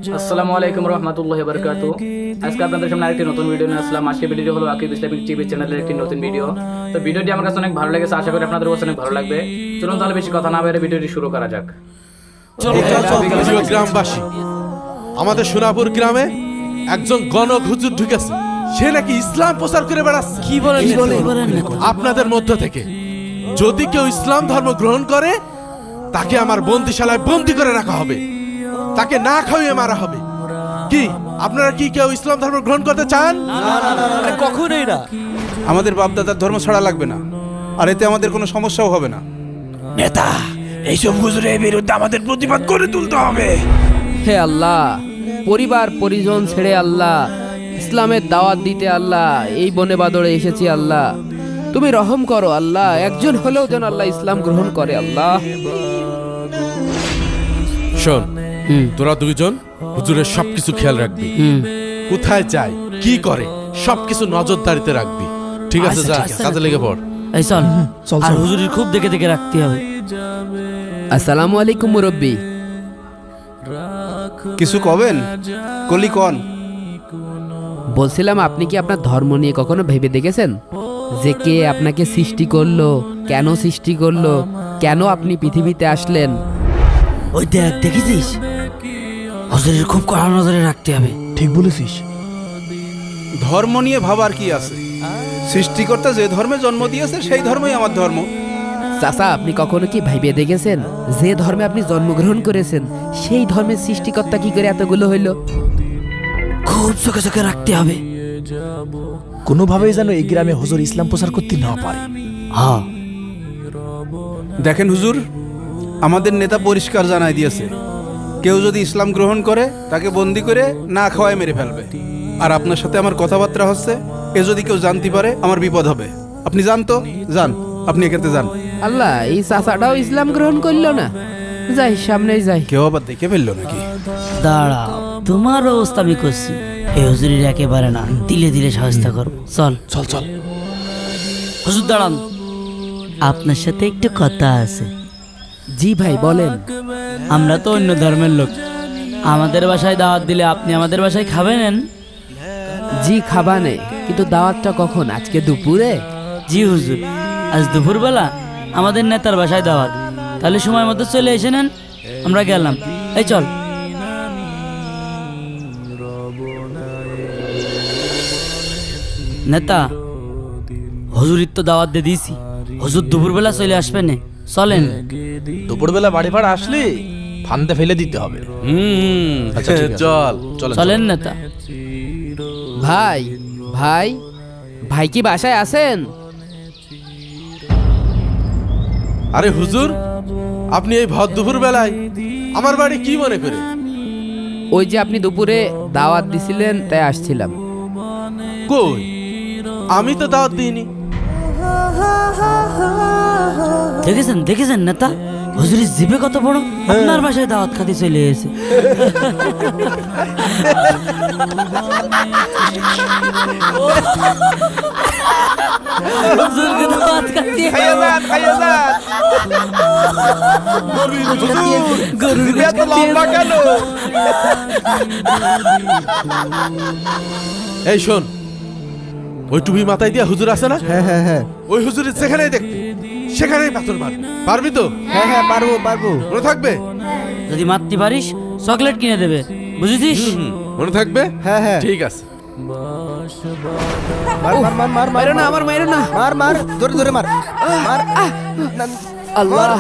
আসসালামু আলাইকুম রহমতুল্লাহি ওয়া বারাকাতুহু। আজকে আপনাদের সামনে আরেকটি নতুন ভিডিও নিয়ে আসলাম। আজকের ভিডিওটি হলো আকিব ইসলামিক টিভি চ্যানেলের একটি নতুন ভিডিও। তো ভিডিওটি আমার কাছে অনেক ভালো লেগেছে, আশা করি আপনাদের কাছে অনেক ভালো লাগবে। চলুন তাহলে বেশি কথা না বলে ভিডিওটি শুরু করা যাক। গ্রামবাসী, আমাদের সোনাপুর গ্রামে একজন গণক হুজুর ঢুকেছে। সে নাকি ইসলাম প্রচার করে বেড়াচ্ছে। কি বলেন? আপনাদের মধ্য থেকে যদি কেউ ইসলাম ধর্ম গ্রহণ করে তাকে আমার বন্দিশালায় বন্দি করে রাখা হবে, তাকে না খাইয়ে মারা হবে। কি আপনারা কি কেউ ইসলাম ধর্ম গ্রহণ করতে চান? না, কখনোই না। আমাদের বাপদাদার ধর্ম ছাড়া লাগবে না, আর এতে আমাদের কোনো সমস্যাও হবে না। নেতা, এইসব হুজুরের বিরুদ্ধে আমাদের প্রতিবাদ করে তুলতে হবে। হে আল্লাহ, পরিবার পরিজন ছেড়ে আল্লাহ ইসলামের দাওয়াত দিতে আল্লাহ এই বনে বাদরে এসেছি। আল্লাহ তুমি রহম করো আল্লাহ, একজন হলেও যেন আল্লাহ ইসলাম গ্রহণ করে। আল্লাহ শোন, তোরা দুইজন হুজুরের সবকিছু খেয়াল রাখবি। কোথায় যায়, কি করে, সবকিছু নজরদারিতে রাখবি। ঠিক আছে? যা কাজে লেগে পড়। এই চল, আর হুজুরের খুব দেখে দেখে রাখতে হবে। আসসালামু আলাইকুম মুরব্বি। কিছু কবেন? কলি কন। বলছিলাম, আপনি কি আপনার ধর্ম নিয়ে কখনো ভেবে দেখেছেন যে কে আপনাকে সৃষ্টি করলো, কেন সৃষ্টি করলো, কেন আপনি পৃথিবীতে আসলেন? ওই দেখ, দেখেছিস? হুজুরের খুব কড়া নজরে রাখতে হবে। ঠিক বলেছিস। ধর্ম নিয়ে ভাবার কি আছে? সৃষ্টিকর্তা যে ধর্মে জন্ম দিয়েছে সেই ধর্মই আমার ধর্ম। চাচা, আপনি কখনো কি ভেবে দেখেছেন যে ধর্মে আপনি জন্মগ্রহণ করেছেন সেই ধর্মের সৃষ্টিকর্তা কি করে এতগুলো হইল? খুব চোখে চোখে রাখতে হবে। কোনোভাবেই যেন এই গ্রামে হুজুর ইসলাম প্রচার করতে না পারে। হ্যাঁ, দেখেন হুজুর, আমাদের নেতা পরিষ্কার জানাই দিয়েছে, কেউ যদি ইসলাম গ্রহণ করে তাকে বন্দি করে না খাওয়ায় মেরে ফেলবে। আর আপনার সাথে আমার কথাবার্তা হচ্ছে, এ যদি কেউ জানতে পারে আমার বিপদ হবে। আপনি জান তো, যান, আপনি এখানে যান। আল্লাহ, এই চাচাটাও ইসলাম গ্রহণ করলো না। যাই, সামনে যাই। কেউ আবার দেখে ফেললো নাকি? দাঁড়াও, তোমার অবস্থা আমি করছি। এই হুজুরের একেবারে না, দিলে দিলে সাহায্য করো। চল চল চল। হুজুর দাঁড়ান, আপনার সাথে একটু কথা আছে। জি ভাই, বলেন। আমরা তো অন্য ধর্মের লোক, আমাদের বাসায় দাওয়াত দিলে আপনি আমাদের বাসায় খাবেন? জি খাবানে, কিন্তু দাওয়াতটা কখন? আজকে দুপুরে? জি হুজুর, আজ দুপুরবেলা আমাদের নেতার বাসায় দাওয়াত। তাহলে সময় মতো চলে এসে নেন, আমরা গেলাম। এই চল। নেতা, হুজুরির তো দাওয়াত দিয়ে দিয়েছি, হুজুর দুপুরবেলা চলে আসবেন। চলেন। দুপুরবেলা বাড়ি ভাড়া আসলে ফান্দে ফেলে দিতে হবে। আচ্ছা, চল চল। চলেন নেতা। ভাই ভাই ভাই কি বাসায় আছেন? আরে হুজুর, আপনি এই ভর দুপুর বেলায় আমার বাড়ি কি মনে করে? ওই যে আপনি দুপুরে দাওয়াত দিছিলেন, তাই আসছিলাম। কই, আমি তো দাওয়াত দিইনি। দেখেছেন দেখেছেন নেতা, হুজুরের জিভে কত বড়। আপনার বাসায় দাওয়াত খাতে চলে এসে। হুজুরকে দাওয়াত খাতে এই শোন, ওই টুপি মাথায় দিয়া হুজুর আছে না? হ্যাঁ হ্যাঁ হ্যাঁ ওই হুজুরের যেখানেই দেখবি সেখানেই পাথর মার। পারবি তো? হ্যাঁ হ্যাঁ, পারবো পারবো। মনে থাকবে? যদি মারতে পারিস চকলেট কিনে দেবে, বুঝেছিস? মনে থাকবে? হ্যাঁ হ্যাঁ, ঠিক আছে। মার মার মার মার মার মারো না, আমার মারো না। মার মার, ধরে ধরে মার মার। আল্লাহ,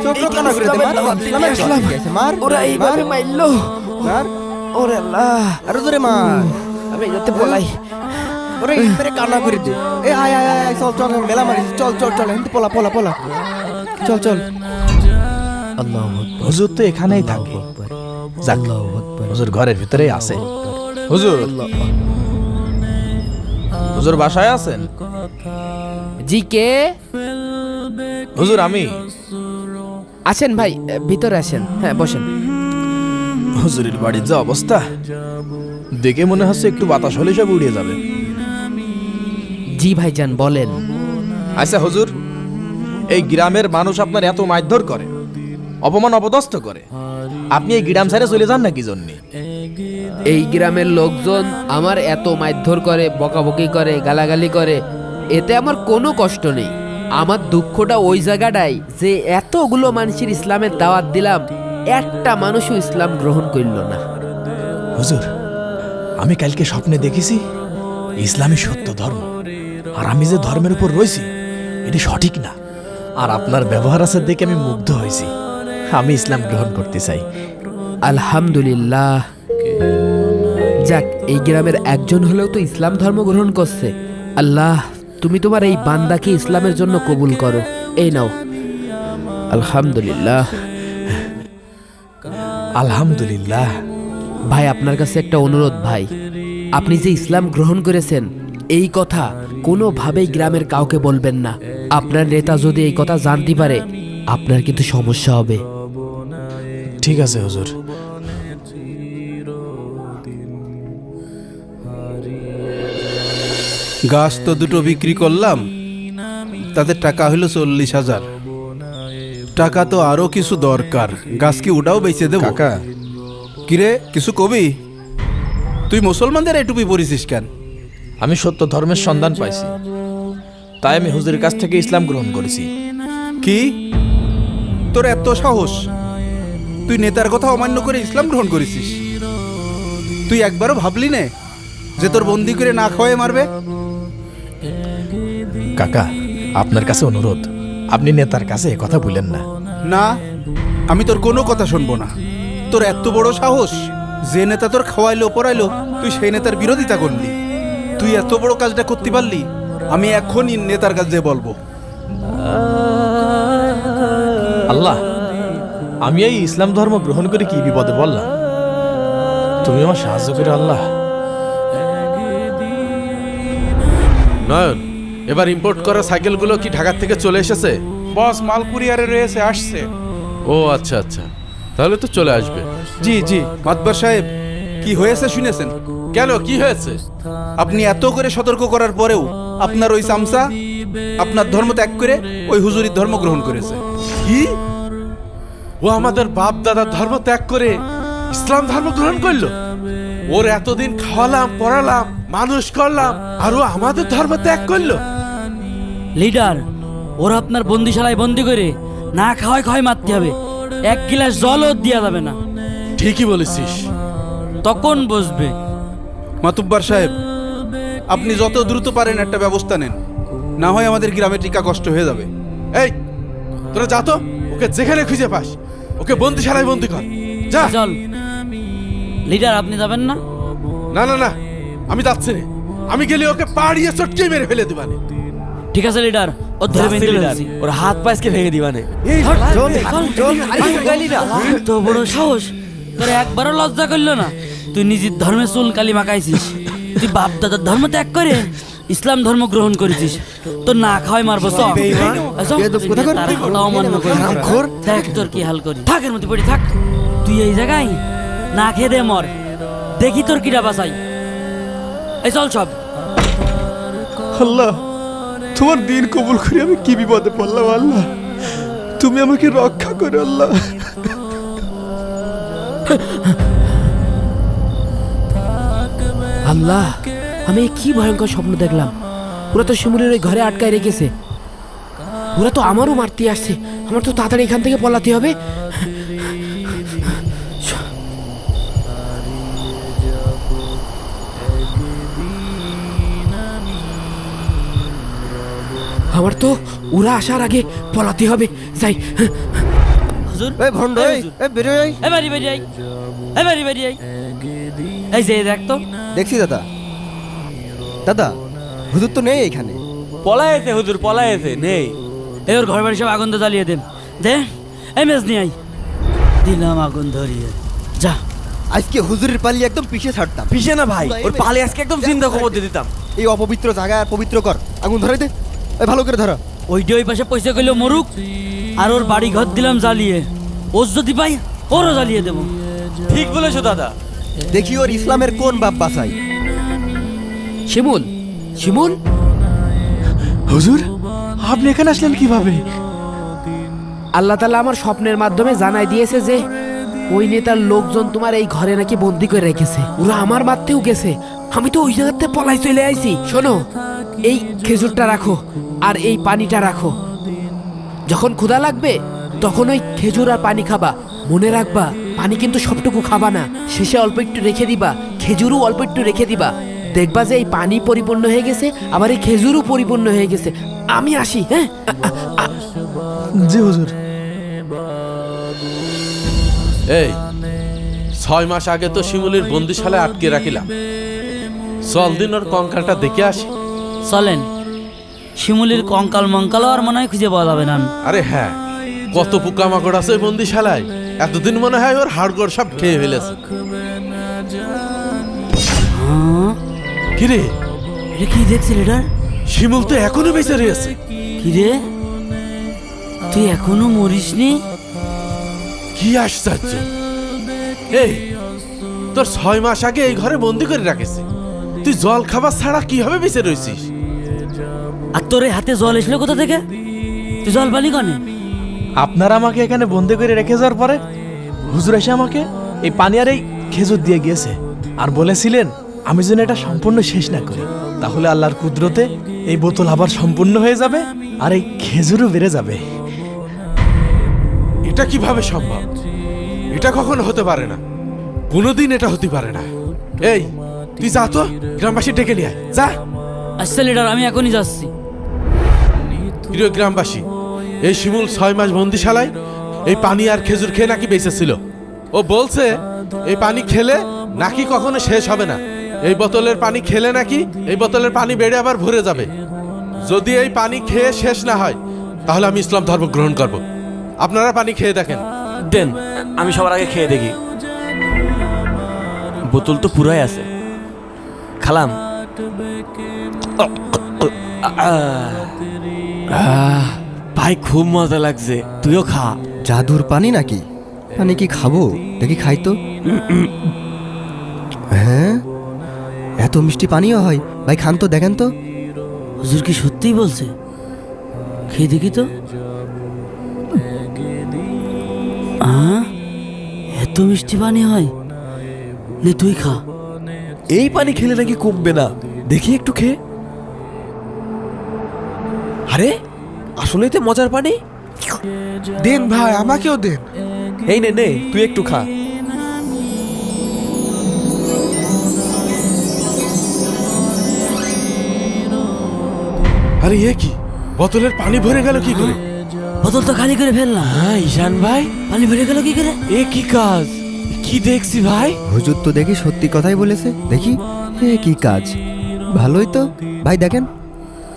চোখ কানা করে দে, মার মার। ওরা এইভাবে মারলো। মার, ওরে আল্লাহ, আরো ধরে মার। আমি যাতে বলাই। ওরে ইতরে কানা করে দে। এ আয় আয় আয়, চল চল, মেলা মারি। চল চল চল, এখান থেকে পলা পলা পলা। চল চল। আল্লাহু আকবার। হুজুর তো এখানেই থাকে। যাক, হুজুর ঘরের ভিতরেই আছে। হুজুর, হুজুর বাসায় আছেন? জি, কে? হুজুর আমি। আসেন ভাই, ভিতরে আসেন। হ্যাঁ, বসেন। হুজুরের বাড়ির যে অবস্থা দেখে মনে হচ্ছে একটু বাতাস হলে সব উড়িয়ে যাবে। জি ভাইজান, বলেন। আচ্ছা হুজুর, এই গ্রামের মানুষ আপনার এত মারধর করে, অপমান অপদস্থ করে, আপনি এই গ্রাম ছেড়ে চলে যান নাকি জন্যে? এই গ্রামের লোকজন আমার এত মারধর করে, বকাবকি করে, গালাগালি করে, এতে আমার কোনো কষ্ট নেই। আমার দুঃখটা ওই জায়গাটাই যে এতগুলো মানুষের ইসলামের দাওয়াত দিলাম, একটা মানুষও ইসলাম গ্রহণ করল না। হুজুর, আমি কালকে স্বপ্নে দেখেছি ইসলামই সত্য ধর্ম, আর আমি যে ধর্মের উপর রয়েছি এটি সঠিক না। আর আপনার ব্যবহার আছে দেখে আমি মুগ্ধ হয়েছি। আমি ইসলাম গ্রহণ করতে চাই। আলহামদুলিল্লাহ। যাক, এই গ্রামের একজন হলেও তো ইসলাম ধর্ম গ্রহণ করছে। আল্লাহ, তুমি তোমার এই বান্দাকে ইসলামের জন্য কবুল করো। এই নাও। আলহামদুলিল্লাহ। আলহামদুলিল্লাহ। ভাই, আপনার কাছে একটা অনুরোধ ভাই, আপনি যে ইসলাম গ্রহণ করেছেন এই কথা কোনোভাবেই গ্রামের কাউকে বলবেন না। আপনার নেতা যদি এই কথা জানতে পারে আপনার কিন্তু সমস্যা হবে। ঠিক আছে হুজুর। গাছ তো দুটো বিক্রি করলাম, তাতে টাকা হলো 40,000। টাকা তো আরো কিছু দরকার, গাছ কি ওটাও বেচে দেবো? কাকা, কিরে, কিছু কবি? তুই মুসলমানদের এই টুপি পরিছিস কেন? আমি সত্য ধর্মের সন্ধান পাইছি, তাই আমি হুজুরের কাছ থেকে ইসলাম গ্রহণ করেছি। কি তোর এত সাহস? তুই নেতার কথা অমান্য করে ইসলাম গ্রহণ করেছিস? তুই একবারও ভাবলি নে যে তোর বন্দি করে না খাওয়াই মারবে? কাকা, আপনার কাছে অনুরোধ, আপনি নেতার কাছে এ কথা বলেন না। না, আমি তোর কোনো কথা শুনবো না। তোর এত বড় সাহস, যে নেতা তোর খাওয়াইলো পড়াইলো তুই সেই নেতার বিরোধিতা করলি। তুই এত বড় কাজটা করতে পারলি? আমি এখনই নেতার কাছে বলবো। আল্লাহ, আমি এই ইসলাম ধর্ম গ্রহণ করে কি বিপদে বললাম, তুমি আমার সাহায্য করে আল্লাহ। নয়ন, এবার ইম্পোর্ট করা সাইকেলগুলো কি ঢাকা থেকে চলে এসেছে? বস, মাল কুরিয়ারে রয়েছে, আসছে। ও আচ্ছা আচ্ছা, তাহলে তো চলে আসবে। জি জি। মাতবার সাহেব, কি হয়েছে শুনেছেন? কেন, কি হয়েছে? আপনি এত করে সতর্ক করার পরেও আপনার ওই চামচা আপনার ধর্ম ত্যাগ করে ওই হুজুরির ধর্ম গ্রহণ করেছে। কি? ও আমাদের বাপ দাদার ধর্ম ত্যাগ করে ইসলাম ধর্ম গ্রহণ করলো? ওর এতদিন খাওয়ালাম, পড়ালাম, মানুষ করলাম, আর ও আমাদের ধর্ম ত্যাগ করলো? লিডার, ওরা আপনার বন্দিশালায় বন্দি করে না খাওয়ায় খাওয়াই মারতে হবে, এক গ্লাস জলও দেওয়া যাবে না। ঠিকই বলেছিস। তখন বসবে। মাতুব্বার সাহেব, আপনি যত দ্রুত পারেন একটা ব্যবস্থা নেন, না হয় আমাদের গ্রামে টিকা কষ্ট হয়ে যাবে। এই, তোরা যা তো, ওকে যেখানে খুঁজে পাস ওকে বন্দিশালায় বন্দি কর। যা। চল লিডার, আপনি যাবেন না? না না না, আমি যাচ্ছি না। আমি গেলে ওকে পাড়িয়ে চটকে মেরে ফেলে দিবানে। ঠিক আছে লিডার, ও ধরে বেঁধে ফেলছি। ওর হাত পায়ে ভেঙে দিবানে। তো বড় সাহস, তোর একবারও লজ্জা করলো না? তুই নিজের ধর্মে চুল কালি মাখাইছিস, তুই বাপ দাদার ধর্ম ত্যাগ করে ইসলাম ধর্ম গ্রহণ করেছিস, তো না খাওয়াই মারবো। দেখ তোর কি হাল করি। থাকের মধ্যে পড়ি থাক, তুই এই জায়গায় না খেয়ে দে মর, দেখি তোর কিরা বাঁচাই। এই চল সব। আল্লাহ, তোমার দিন কবুল করে আমি কি বিপদে পড়লাম আল্লাহ, তুমি আমাকে রক্ষা করো আল্লাহ। আল্লাহ, আমি কি ভয়ঙ্কর স্বপ্ন দেখলাম। ওরা তো শিমুলের ওই ঘরে আটকায় রেখেছে, ওরা তো আমারও মারতে আসছে। আমার তো তাড়াতাড়ি এখান থেকে পলাতে হবে। আমার তো ওরা আসার আগে পলাতে হবে। যাই। হুজুর, এই ভন্ড, এই বেরো, এই এবারে বেরিয়ে আই, এবারে বেরিয়ে আই। এই যে দেখ তো। দেখছি দাদা। দাদা, হুজুর তো নেই এখানে। পলায়েছে হুজুর, পলায়েছে, নেই। এই ওর ঘর বাড়ি সব আগুন তো জ্বালিয়ে দেন। দে এই মেজ নিয়ে আই। দিলাম আগুন ধরিয়ে। যা। আজকে হুজুরের পাল্লি একদম পিছিয়ে ছাড়তাম। পিছে না ভাই, ওর পালে আজকে একদম চিন্তা খবর দিয়ে দিতাম। এই অপবিত্র জায়গা আর পবিত্র কর, আগুন ধরাই দে। এই ভালো করে ধরা। ওইটা ওই পাশে পয়সা কইলো মরুক, আর ওর বাড়ি ঘর দিলাম জ্বালিয়ে। ওর যদি পাই ওরও জ্বালিয়ে দেবো। ঠিক বলেছো দাদা। দেখি ওর ইসলামের কোন বাপ বাসাই। শিমুল, শিমুল, হুজুর, আপনি এখানে আসলেন কিভাবে? আল্লাহ তাআলা আমার স্বপ্নের মাধ্যমে জানাই দিয়েছে যে ওই নেতার লোকজন তোমার এই ঘরে নাকি বন্দি করে রেখেছে, ওরা আমার মারতেও গেছে। আমি তো ওই জায়গাতে পলাই চলে আইছি। শোনো, এই খেজুরটা রাখো আর এই পানিটা রাখো, যখন ক্ষুধা লাগবে তখন ওই খেজুর আর পানি খাবা। মনে রাখবা, পানি কিন্তু সবটুকু খাবা না, শেষে অল্প একটু রেখে দিবা, খেজুরও অল্প একটু রেখে দিবা। দেখবা যে এই পানি পরিপূর্ণ হয়ে গেছে, আবার এই খেজুরও পরিপূর্ণ হয়ে গেছে। আমি আসি, হ্যাঁ? জি হুজুর। এই 6 মাস আগে তো শিমুলের বন্দিশালায় আটকে রাখিলাম, চল দিন ওর কঙ্কালটা দেখে আসি। চলেন, শিমুলির কঙ্কাল মঙ্কালও আর মনে হয় খুঁজে পাওয়া যাবে না। আরে হ্যাঁ, কত পোকামাকড় আছে ওই বন্দিশালায়, এতদিন মনে হয় ওর হাড়গোড় সব খেয়ে ফেলেছে। কিরে, এটা কি দেখছি লিডার? শিমুল তো এখনো বেঁচে রয়েছে। কিরে, তুই এখনো মরিসনি? কি আশ্চর্য! এই তোর 6 মাস আগে এই ঘরে বন্দি করে রাখেছে, তুই জল খাবার ছাড়া কিভাবে বেঁচে রয়েছিস? আর তোর এই হাতে জল এসলো কোথা থেকে? তুই জল পালি কনে? আপনারা আমাকে এখানে বন্দি করে রেখে যাওয়ার পরে হুজুর এসে আমাকে এই পানি আর এই খেজুর দিয়ে গিয়েছে, আর বলেছিলেন আমি যেন এটা সম্পূর্ণ শেষ না করি, তাহলে আল্লাহর কুদরতে এই বোতল আবার সম্পূর্ণ হয়ে যাবে আর এই খেজুরও বেড়ে যাবে। এটা কিভাবে সম্ভব? এটা কখনো হতে পারে না, কোনোদিন এটা হতে পারে না। এই তুই যা তো, গ্রামবাসী ডেকে নিয়ে আয়, যা। আচ্ছা লিডার, আমি এখনই যাচ্ছি। প্রিয় গ্রামবাসী, এই শিমুল 6 মাস বন্দিশালায় এই পানি আর খেজুর খেয়ে নাকি বেঁচে ছিল। ও বলছে এই পানি খেলে নাকি কখনো শেষ হবে না, এই বোতলের পানি খেলে নাকি এই বোতলের পানি বেড়ে আবার ভরে যাবে। যদি এই পানি খেয়ে শেষ না হয় তাহলে আমি ইসলাম ধর্ম গ্রহণ করব। আপনারা পানি খেয়ে দেখেন। দেন, আমি সবার আগে খেয়ে দেখি। বোতল তো পুরাই আছে, খালাম। ভাই খুব মজা লাগছে, তুইও খা। জাদুর পানি নাকি? পানি কি খাবো? দেখি খাই তো। হ্যাঁ, এত মিষ্টি পানিও হয়? ভাই খান তো, দেখেন তো। হুজুর কি সত্যিই বলছে? খেয়ে দেখি তো। এত মিষ্টি পানি হয়? নে তুই খা। এই পানি খেলে নাকি কমবে না, দেখি একটু খেয়ে। আরে আসলেই তো মজার পানি। দেন ভাই, আমাকেও দেন। এই নে নে, তুই একটু খা। আরে এ কি, বোতলের পানি ভরে গেল কি করে? বোতল তো খালি করে ফেললাম। হ্যাঁ ঈশান ভাই, পানি ভরে গেল কি করে? এ কি কাজ, কি দেখছি ভাই? হুজুর তো দেখি সত্যি কথাই বলেছে। দেখি এ কি কাজ, ভালোই তো। ভাই দেখেন।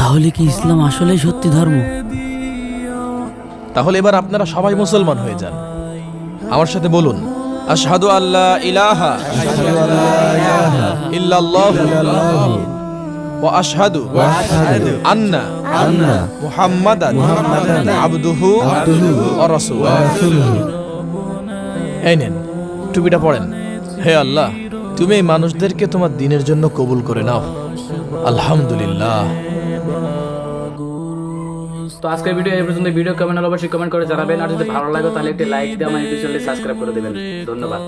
তাহলে কি ইসলাম আসলেই সত্যি ধর্ম? তাহলে এবার আপনারা সবাই মুসলমান হয়ে যান। আমার সাথে বলুন, আশহাদু আল্লা ইলাহা ইল্লাল্লাহু ওয়া আশহাদু আন্না মুহাম্মাদান আবদুহু ওয়া রাসূলুহু। এই নেন, টুপিটা পড়েন। হে আল্লাহ, তুমি এই মানুষদেরকে তোমার দ্বীনের জন্য কবুল করে নাও। আলহামদুলিল্লাহ। তো আজকের ভিডিও এই পর্যন্ত। ভিডিও কেমন হলো অবশ্যই কমেন্ট করে জানাবেন, আর যদি ভালো লাগে তাহলে একটি লাইক দিয়ে আমার ইউটিউব চ্যানেলটি সাবস্ক্রাইব করে দেবেন। ধন্যবাদ।